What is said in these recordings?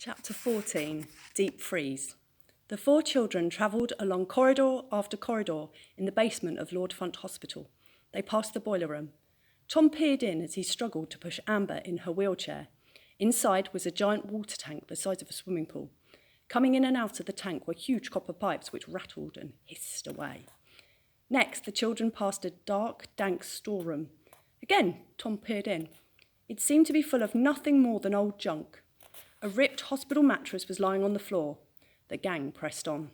Chapter 14, Deep Freeze. The four children travelled along corridor after corridor in the basement of Lord Funt Hospital. They passed the boiler room. Tom peered in as he struggled to push Amber in her wheelchair. Inside was a giant water tank the size of a swimming pool. Coming in and out of the tank were huge copper pipes which rattled and hissed away. Next, the children passed a dark, dank storeroom. Again, Tom peered in. It seemed to be full of nothing more than old junk. A ripped hospital mattress was lying on the floor. The gang pressed on.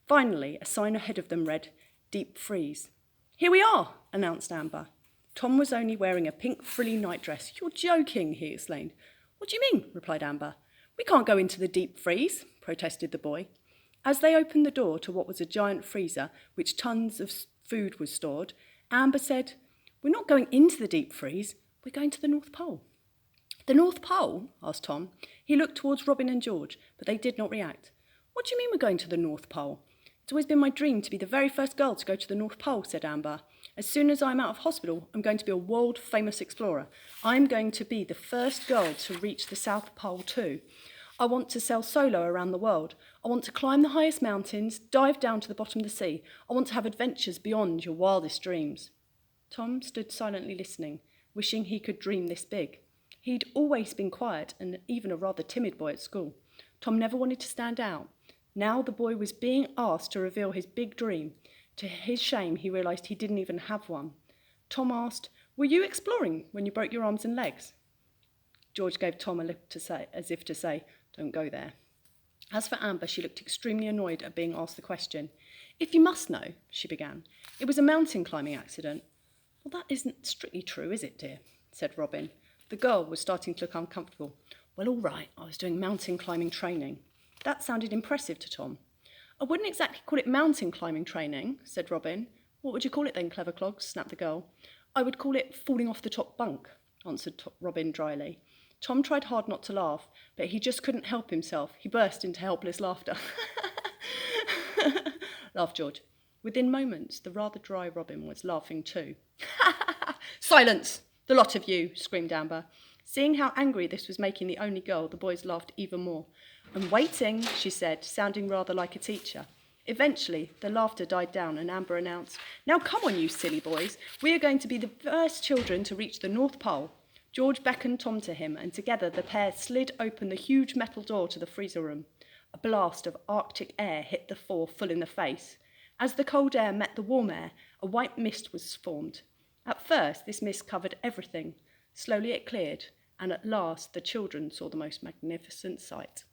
Finally, a sign ahead of them read, Deep Freeze. "Here we are," announced Amber. Tom was only wearing a pink frilly nightdress. "You're joking," he exclaimed. "What do you mean?" replied Amber. "We can't go into the deep freeze," protested the boy. As they opened the door to what was a giant freezer, which tons of food was stored, Amber said, "We're not going into the deep freeze, we're going to the North Pole." "The North Pole?" asked Tom. He looked towards Robin and George, but they did not react. "What do you mean we're going to the North Pole?" "It's always been my dream to be the very first girl to go to the North Pole," said Amber. "As soon as I'm out of hospital, I'm going to be a world-famous explorer. I'm going to be the first girl to reach the South Pole too. I want to sail solo around the world. I want to climb the highest mountains, dive down to the bottom of the sea. I want to have adventures beyond your wildest dreams." Tom stood silently listening, wishing he could dream this big. He'd always been quiet and even a rather timid boy at school. Tom never wanted to stand out. Now the boy was being asked to reveal his big dream. To his shame, he realised he didn't even have one. Tom asked, "Were you exploring when you broke your arms and legs?" George gave Tom a look to say, as if to say, "Don't go there." As for Amber, she looked extremely annoyed at being asked the question. "If you must know," she began, "it was a mountain climbing accident." "Well, that isn't strictly true, is it, dear?" said Robin. The girl was starting to look uncomfortable. "Well, all right, I was doing mountain climbing training." That sounded impressive to Tom. "I wouldn't exactly call it mountain climbing training," said Robin. "What would you call it then, clever clogs?" snapped the girl. "I would call it falling off the top bunk," answered Robin dryly. Tom tried hard not to laugh, but he just couldn't help himself. He burst into helpless laughter. laughed George. Within moments, the rather dry Robin was laughing too. "Silence, the lot of you," screamed Amber. Seeing how angry this was making the only girl, the boys laughed even more. "I'm waiting," she said, sounding rather like a teacher. Eventually, the laughter died down and Amber announced, "Now come on, you silly boys. We are going to be the first children to reach the North Pole." George beckoned Tom to him, and together the pair slid open the huge metal door to the freezer room. A blast of Arctic air hit the four full in the face. As the cold air met the warm air, a white mist was formed. At first, this mist covered everything. Slowly it cleared, and at last the children saw the most magnificent sight.